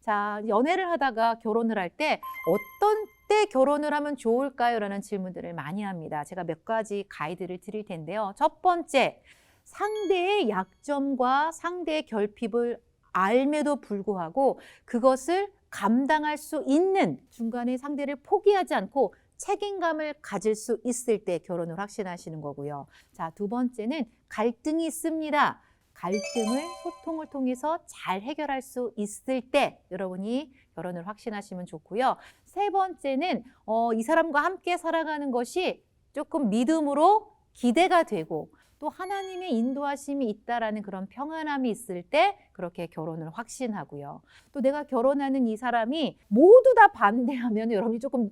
자, 연애를 하다가 결혼을 할 때 어떤 때 결혼을 하면 좋을까요? 라는 질문들을 많이 합니다. 제가 몇 가지 가이드를 드릴 텐데요. 첫 번째, 상대의 약점과 상대의 결핍을 알매도 불구하고 그것을 감당할 수 있는 중간에 상대를 포기하지 않고 책임감을 가질 수 있을 때 결혼을 확신하시는 거고요. 자, 두 번째는 갈등이 있습니다. 갈등을 소통을 통해서 잘 해결할 수 있을 때 여러분이 결혼을 확신하시면 좋고요. 세 번째는 이 사람과 함께 살아가는 것이 조금 믿음으로 기대가 되고 또 하나님의 인도하심이 있다라는 그런 평안함이 있을 때 그렇게 결혼을 확신하고요. 또 내가 결혼하는 이 사람이 모두 다 반대하면 여러분이 조금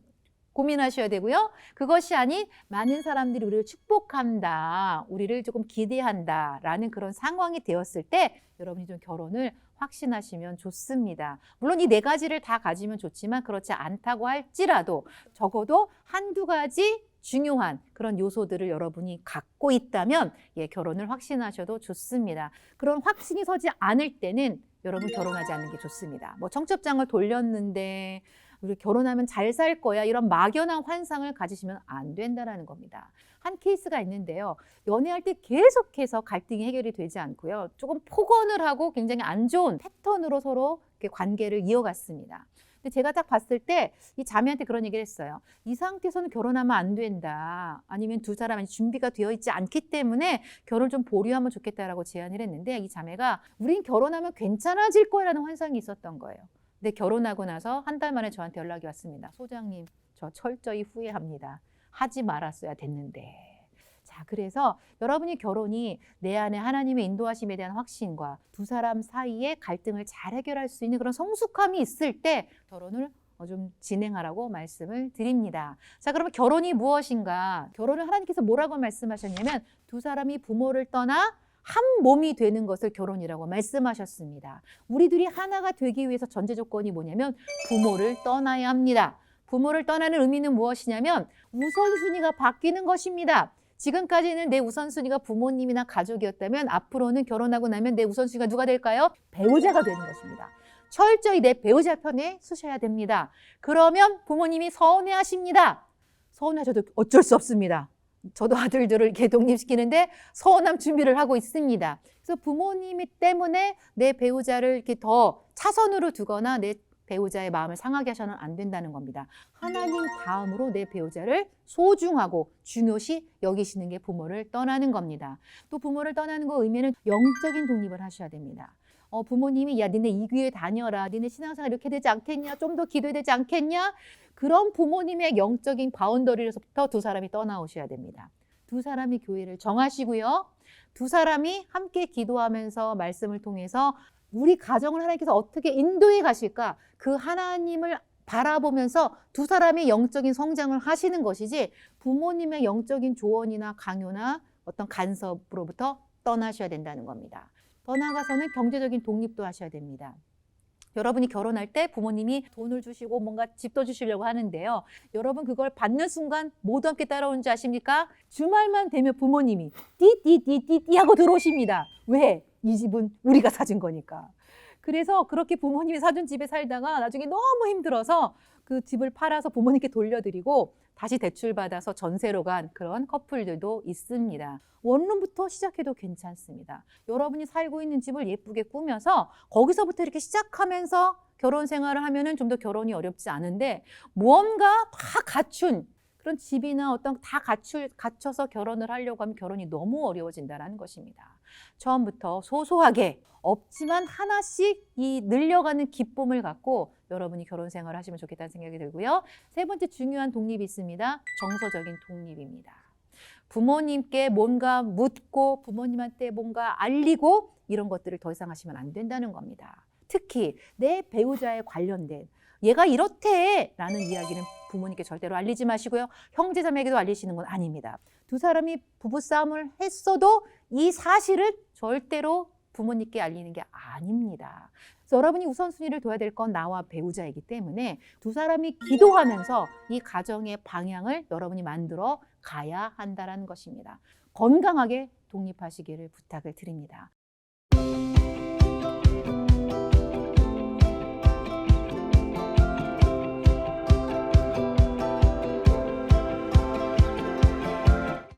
고민하셔야 되고요. 그것이 아닌 많은 사람들이 우리를 축복한다, 우리를 조금 기대한다라는 그런 상황이 되었을 때 여러분이 좀 결혼을 확신하시면 좋습니다. 물론 이 네 가지를 다 가지면 좋지만 그렇지 않다고 할지라도 적어도 한두 가지 중요한 그런 요소들을 여러분이 갖고 있다면 결혼을 확신하셔도 좋습니다. 그런 확신이 서지 않을 때는 여러분 결혼하지 않는 게 좋습니다. 뭐 청첩장을 돌렸는데 우리 결혼하면 잘 살 거야 이런 막연한 환상을 가지시면 안 된다는 겁니다. 한 케이스가 있는데요. 연애할 때 계속해서 갈등이 해결이 되지 않고요. 조금 폭언을 하고 굉장히 안 좋은 패턴으로 서로 관계를 이어갔습니다. 근데 제가 딱 봤을 때 이 자매한테 그런 얘기를 했어요. 이 상태에서는 결혼하면 안 된다. 아니면 두 사람이 준비가 되어 있지 않기 때문에 결혼을 좀 보류하면 좋겠다라고 제안을 했는데 이 자매가 우린 결혼하면 괜찮아질 거라는 환상이 있었던 거예요. 근데 결혼하고 나서 한 달 만에 저한테 연락이 왔습니다. 소장님, 저 철저히 후회합니다. 하지 말았어야 됐는데. 자, 그래서 여러분이 결혼이 내 안에 하나님의 인도하심에 대한 확신과 두 사람 사이의 갈등을 잘 해결할 수 있는 그런 성숙함이 있을 때 결혼을 좀 진행하라고 말씀을 드립니다. 자, 그러면 결혼이 무엇인가? 결혼을 하나님께서 뭐라고 말씀하셨냐면 두 사람이 부모를 떠나 한 몸이 되는 것을 결혼이라고 말씀하셨습니다. 우리들이 하나가 되기 위해서 전제 조건이 뭐냐면 부모를 떠나야 합니다. 부모를 떠나는 의미는 무엇이냐면 우선순위가 바뀌는 것입니다. 지금까지는 내 우선순위가 부모님이나 가족이었다면 앞으로는 결혼하고 나면 내 우선순위가 누가 될까요? 배우자가 되는 것입니다. 철저히 내 배우자 편에 서셔야 됩니다. 그러면 부모님이 서운해하십니다. 서운하셔도 어쩔 수 없습니다. 저도 아들들을 이렇게 독립시키는데 서운함 준비를 하고 있습니다. 그래서 부모님이 때문에 내 배우자를 이렇게 더 차선으로 두거나 내 배우자의 마음을 상하게 하셔는 안 된다는 겁니다. 하나님 다음으로 내 배우자를 소중하고 중요시 여기시는 게 부모를 떠나는 겁니다. 또 부모를 떠나는 거 의미는 영적인 독립을 하셔야 됩니다. 부모님이 야 니네 이 교회 다녀라, 니네 신앙생활 이렇게 되지 않겠냐, 좀 더 기도해야 되지 않겠냐, 그런 부모님의 영적인 바운더리에서부터 두 사람이 떠나오셔야 됩니다. 두 사람이 교회를 정하시고요. 두 사람이 함께 기도하면서 말씀을 통해서 우리 가정을 하나님께서 어떻게 인도해 가실까, 그 하나님을 바라보면서 두 사람이 영적인 성장을 하시는 것이지 부모님의 영적인 조언이나 강요나 어떤 간섭으로부터 떠나셔야 된다는 겁니다. 더 나아가서는 경제적인 독립도 하셔야 됩니다. 여러분이 결혼할 때 부모님이 돈을 주시고 뭔가 집도 주시려고 하는데요. 여러분 그걸 받는 순간 모두 함께 따라오는 줄 아십니까? 주말만 되면 부모님이 띠띠띠띠띠 하고 들어오십니다. 왜? 이 집은 우리가 사준 거니까. 그래서 그렇게 부모님이 사준 집에 살다가 나중에 너무 힘들어서 그 집을 팔아서 부모님께 돌려드리고 다시 대출받아서 전세로 간 그런 커플들도 있습니다. 원룸부터 시작해도 괜찮습니다. 여러분이 살고 있는 집을 예쁘게 꾸며서 거기서부터 이렇게 시작하면서 결혼 생활을 하면은 좀 더 결혼이 어렵지 않은데 무언가 다 갖춘 그런 집이나 어떤 다 갖춰서 결혼을 하려고 하면 결혼이 너무 어려워진다는 것입니다. 처음부터 소소하게 없지만 하나씩 이 늘려가는 기쁨을 갖고 여러분이 결혼 생활을 하시면 좋겠다는 생각이 들고요. 세 번째 중요한 독립이 있습니다. 정서적인 독립입니다. 부모님께 뭔가 묻고 부모님한테 뭔가 알리고 이런 것들을 더 이상 하시면 안 된다는 겁니다. 특히 내 배우자에 관련된 얘가 이렇대 라는 이야기는 부모님께 절대로 알리지 마시고요. 형제자매에게도 알리시는 건 아닙니다. 두 사람이 부부싸움을 했어도 이 사실을 절대로 부모님께 알리는 게 아닙니다. 그래서 여러분이 우선순위를 둬야 될 건 나와 배우자이기 때문에 두 사람이 기도하면서 이 가정의 방향을 여러분이 만들어 가야 한다는 것입니다. 건강하게 독립하시기를 부탁을 드립니다.